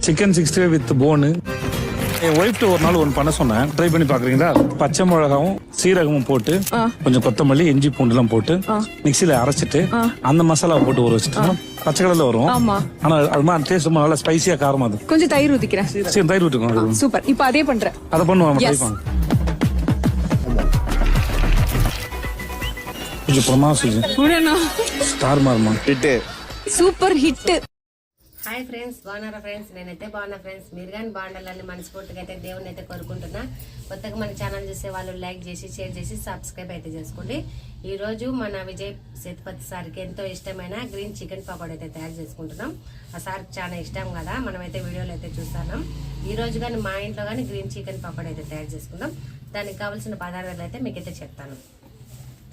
Chicken 65 with போனு. என் ஒய்ஃப்ட்டு ஒரு நாள் ஒன்று பண்ண சொன்னேன், ட்ரை பண்ணி பாக்குறீங்களா? பச்சை மிளகாவும் சீரகமும் போட்டு கொஞ்சம் கொத்தமல்லி இஞ்சி பூண்டுலாம் போட்டு மிக்சியில அரைச்சிட்டு அந்த மசாலா போட்டு ஊற வச்சுட்டு பச்சை கலர்ல வரும். ஆனா அது மாதிரி டேஸ்ட் ரொம்ப நல்லா ஸ்பைசியா காரமா இருக்கும். கொஞ்சம் தயிர் ஊத்திக்கிறேன். சரி, தயிர் ஊற்றிக்கோங்க. சூப்பர். இப்போ அதே பண்றேன். அதை பண்ணுவாங்க, ட்ரை பண்ணுங்க. கொஞ்சம் பிரமாசம் స్టార్ మార్మా hit super hit. Hi friends, బాగున్నారా ఫ్రెండ్స్? నేనైతే బాగున్నా ఫ్రెండ్స్. మీరు కానీ బాగుండాలని మనస్ఫూర్తిగా అయితే దేవుని అయితే కోరుకుంటున్నా. కొత్తగా మన ఛానల్ చూసే వాళ్ళు లైక్ చేసి షేర్ చేసి సబ్స్క్రైబ్ అయితే చేసుకోండి. ఈ రోజు మన విజయ్ సేతుపతి సార్కి ఎంతో ఇష్టమైన గ్రీన్ చికెన్ పకోడీ అయితే తయారు చేసుకుంటున్నాం. ఆ సార్కి చాలా ఇష్టం కదా, మనమైతే వీడియోలో అయితే చూస్తున్నాం. ఈ రోజు కానీ మా ఇంట్లో కానీ గ్రీన్ చికెన్ పకోడీ అయితే తయారు చేసుకుందాం. దానికి కావాల్సిన పదార్థాలు అయితే మీకైతే చెప్తాను.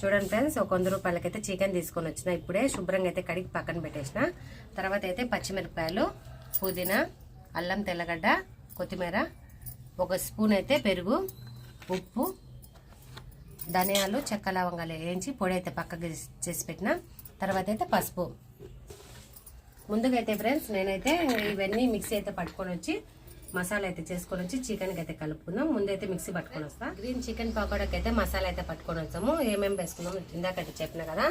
చూడండి ఫ్రెండ్స్, ఒక 100 రూపాయలకైతే చికెన్ తీసుకొని వచ్చిన. ఇప్పుడే శుభ్రంగా అయితే కడిగి పక్కన పెట్టేసిన. తర్వాత అయితే పచ్చిమిరపకాయలు, పుదీనా, అల్లం తెల్లగడ్డ, కొత్తిమీర, 1 స్పూన్ అయితే పెరుగు, ఉప్పు, ధనియాలు, చెక్క లవంగాలు వేయించి పొడి అయితే పక్కకి చేసి పెట్టిన. తర్వాత అయితే పసుపు. ముందుగా అయితే ఫ్రెండ్స్ నేనైతే ఇవన్నీ మిక్సీ అయితే పట్టుకొని వచ్చి మసాలా అయితే చేసుకొని వచ్చి చికెన్కి అయితే కలుపుకుందాం. ముందైతే మిక్సీ పట్టుకొని వస్తా. గ్రీన్ చికెన్ పకోడాకి అయితే మసాలా అయితే పట్టుకొని వచ్చాము. ఏమేమి వేసుకుందాం ఇందాకైతే చెప్పిన కదా.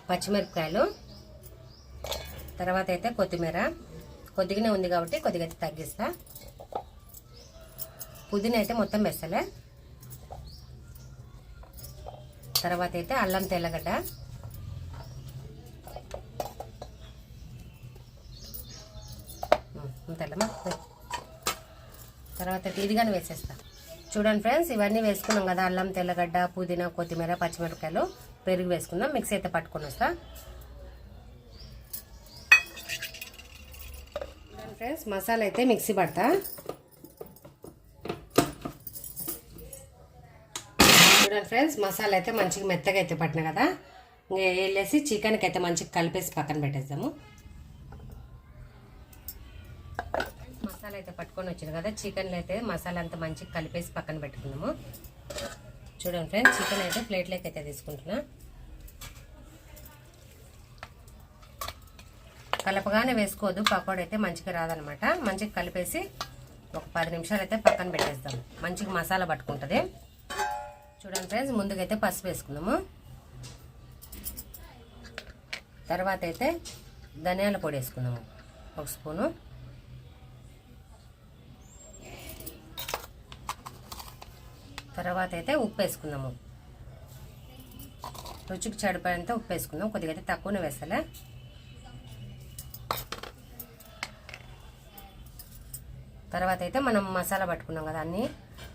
పచ్చిమిరపకాయలు, తర్వాత అయితే కొత్తిమీర, కొద్దిగానే ఉంది కాబట్టి కొద్దిగా అయితే తగ్గిస్తా. పుదీనా అయితే మొత్తం వేస్తలే. తర్వాత అయితే అల్లం తెల్లగడ్డ, తెల్లమా. తర్వాత ఇదిగానే వేసేస్తా. చూడండి ఫ్రెండ్స్, ఇవన్నీ వేసుకున్నాం కదా. అల్లం తెల్లగడ్డ, పుదీనా, కొత్తిమీర, పచ్చిమిరపకాయలు, పెరుగు వేసుకుందాం. మిక్సీ అయితే పట్టుకొని వస్తా. చూడండి ఫ్రెండ్స్, మసాలా అయితే మిక్సీ పడతా. చూడండి ఫ్రెండ్స్, మసాలా అయితే మంచిగా మెత్తగా అయితే పట్టిన కదా. ఇంకా వెళ్ళేసి చికెన్కి అయితే మంచిగా కలిపేసి పక్కన పెట్టేద్దాము. మసాలా అయితే పట్టుకొని వచ్చింది కదా. చికెన్లో అయితే మసాలా అంతా మంచిగా కలిపేసి పక్కన పెట్టుకున్నాము. చూడండి ఫ్రెండ్స్, చికెన్ అయితే ప్లేట్లోకి అయితే తీసుకుంటున్నా. కలపగానే వేసుకోవద్దు, పకోడీ అయితే మంచిగా రాదనమాట. మంచిగా కలిపేసి ఒక 10 నిమిషాలు అయితే పక్కన పెట్టేస్తాం. మంచిగా మసాలా పట్టుకుంటుంది. చూడండి ఫ్రెండ్స్, ముందుగా అయితే పసుపు వేసుకున్నాము. తర్వాత అయితే ధనియాల పొడి వేసుకున్నాము 1 స్పూను. తర్వాత అయితే ఉప్పు వేసుకుందాము. రుచికి సరిపడంత ఉప్పు వేసుకుందాం. కొద్దిగా అయితే తక్కువనే వేస్తలే. తర్వాత అయితే మనం మసాలా పట్టుకున్నాం కదా, అన్నీ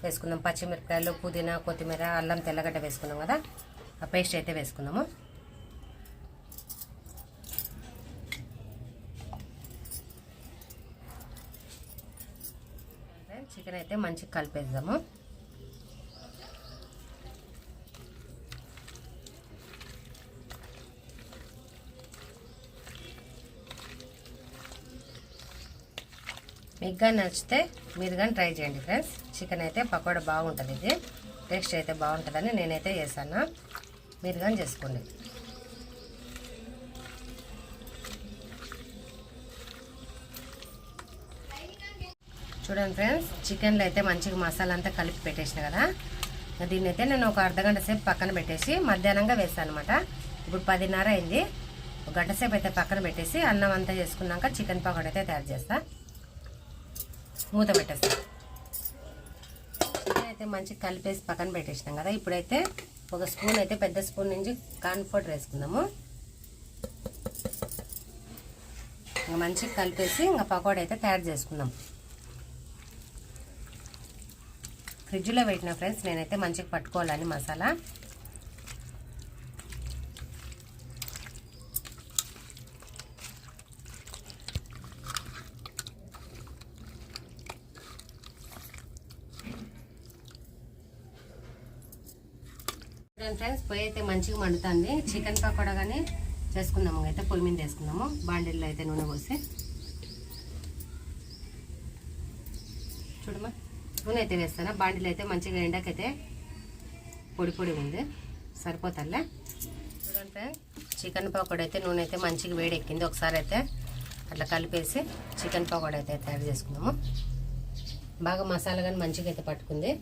వేసుకుందాం. పచ్చిమిరపకాయలు, పుదీనా, కొత్తిమీర, అల్లం తెల్లగడ్డ వేసుకున్నాం కదా, ఆ పేస్ట్ అయితే వేసుకుందాము. చికెన్ అయితే మంచిగా కలిపేద్దాము. మీకు కానీ నచ్చితే మీరు కానీ ట్రై చేయండి ఫ్రెండ్స్. చికెన్ అయితే పకోడా బాగుంటుంది. ఇది టేస్ట్ అయితే బాగుంటుందని నేనైతే చేశాను. మీరు కానీ చేసుకోండి. చూడండి ఫ్రెండ్స్, చికెన్లో అయితే మంచిగా మసాలా అంతా కలిపి పెట్టేసిన కదా. దీన్ని అయితే నేను ఒక అర్ధగంట సేపు పక్కన పెట్టేసి మధ్యాహ్నంగా వేస్తాను అనమాట. ఇప్పుడు 10:30 అయింది. ఒక గంట సేపు అయితే పక్కన పెట్టేసి అన్నం అంతా చేసుకున్నాక చికెన్ పకోడా అయితే తయారు చేస్తా. మూత పెట్టేస్తాం. చికెన్ అయితే మంచిగా కలిపేసి పక్కన పెట్టేసినాం కదా. ఇప్పుడైతే 1 స్పూన్ అయితే పెద్ద స్పూన్ నుంచి కార్న్ పౌడర్ వేసుకుందాము. ఇంకా మంచిగా కలిపేసి ఇంకా పకోడా అయితే తయారు చేసుకుందాం. ఫ్రిడ్జ్లో పెట్టిన ఫ్రెండ్స్, నేనైతే మంచిగా పట్టుకోవాలని మసాలా. ఫ్రెండ్స్, పొయ్యి అయితే మంచిగా మండుతుంది. చికెన్ పకోడా కానీ చేసుకుందాము. అయితే పొయ్యి మీద వేసుకుందాము. బాండిల్లో అయితే నూనె పోసి చూడమ్మా, నూనె అయితే వేస్తాను. బాండిలో అయితే మంచిగా ఎండకైతే పొడి పొడి ఉంది, సరిపోతాలే. చూడండి ఫ్రెండ్స్, చికెన్ పకోడా అయితే నూనె అయితే మంచిగా వేడెక్కింది. ఒకసారి అయితే అట్లా కలిపేసి చికెన్ పకోడా అయితే తయారు చేసుకున్నాము. బాగా మసాలా కానీ మంచిగా అయితే పట్టుకుంది.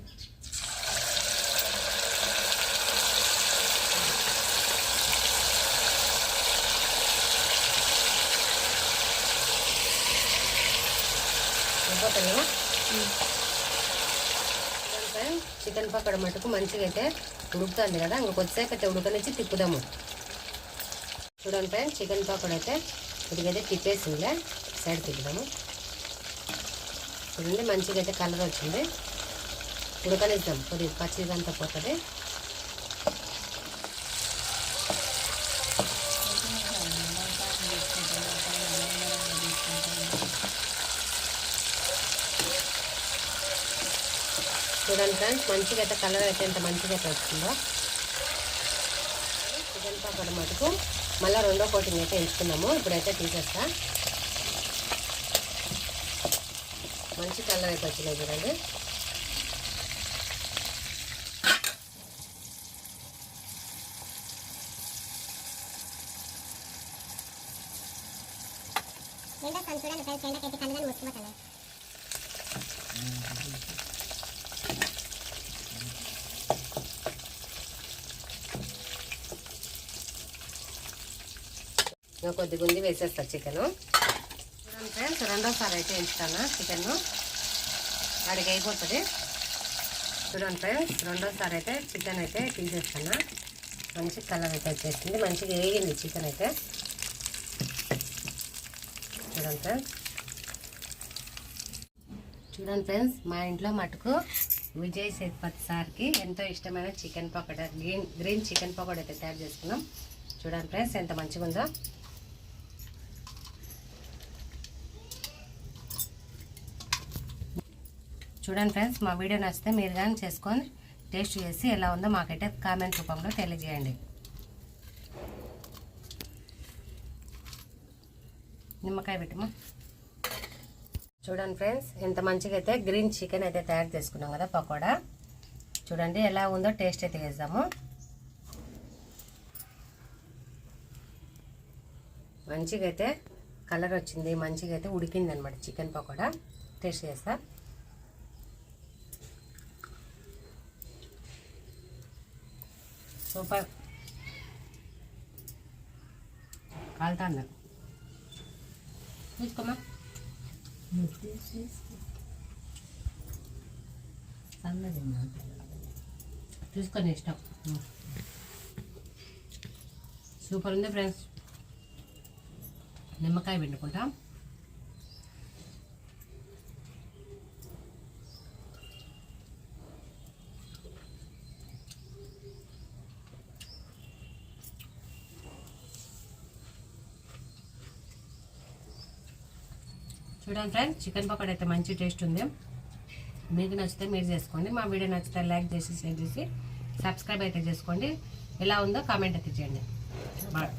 చికెన్ పకోడా మటుకు మంచిగా అయితే ఉడుకుతుంది కదా, ఇంకొద్దిసేపు అయితే ఉడకనిచ్చి తిప్పుదాము. చూడండి ఫ్రెండ్స్, చికెన్ పకోడా అయితే ఇదిగైతే తిప్పేసిందిలే, సైడ్ తిప్పుదాము. చూడండి మంచిగా అయితే కలర్ వచ్చింది. ఉడకనిద్దాం, కొద్దిగా పచ్చిదంతా పోతుంది. చూడండి ఫ్రెండ్స్, మంచిగా అయితే కలర్ అయితే ఎంత మంచిగా అయితే వస్తుందో. చికెన్ పకోడా మటుకు మళ్ళీ రెండో కోటింగ్ అయితే ఎంచుకున్నాము. ఇప్పుడైతే తీసేస్తా. మంచి కలర్ అయితే వచ్చినాయి చూడండి. కొద్దిగా ఉంది వేసేస్తా చికెన్. చూడండి ఫ్రెండ్స్, రెండోసారి అయితే ఎంచుతాను చికెన్, వాడికి అయిపోతుంది. చూడండి ఫ్రెండ్స్, రెండోసారి అయితే చికెన్ అయితే తీసేస్తాను. మంచి కలర్ అయితే వచ్చేసింది, మంచిగా వేగింది చికెన్ అయితే. చూడండి ఫ్రెండ్స్, చూడండి ఫ్రెండ్స్, మా ఇంట్లో మటుకు విజయ్ సేతుపతి సార్కి ఎంతో ఇష్టమైన chicken pakoda, green chicken pakoda అయితే తయారు చేసుకున్నాం. చూడండి ఫ్రెండ్స్, ఎంత మంచిగా ఉందో. చూడండి ఫ్రెండ్స్, మా వీడియో నచ్చితే మీరు కానీ చేసుకొని టేస్ట్ చేసి ఎలా ఉందో మాకైతే కామెంట్ రూపంలో తెలియజేయండి. నిమ్మకాయ పెట్టమా. చూడండి ఫ్రెండ్స్, ఎంత మంచిగా అయితే గ్రీన్ చికెన్ అయితే తయారు చేసుకున్నాం కదా పకోడా. చూడండి ఎలా ఉందో టేస్ట్ అయితే వేద్దాము. మంచిగా అయితే కలర్ వచ్చింది, మంచిగా అయితే ఉడికింది అనమాట చికెన్ పకోడా. టేస్ట్ చేస్తా. సూపర్, కాలుతా అన్నారు. చూసుకోమా, చూసుకొని ఇష్టం. సూపర్ ఉంది ఫ్రెండ్స్. నిమ్మకాయ పిండుకుంటాం. చూడండి ఫ్రెండ్స్, చికెన్ పకోడా అయితే మంచి టేస్ట్ ఉంది. మీకు నచ్చితే మీరు చేసుకోండి. మా వీడియో నచ్చితే లైక్ చేసి షేర్ చేసి సబ్స్క్రైబ్ అయితే చేసుకోండి. ఎలా ఉందో కామెంట్ అయితే చేయండి. బాయ్.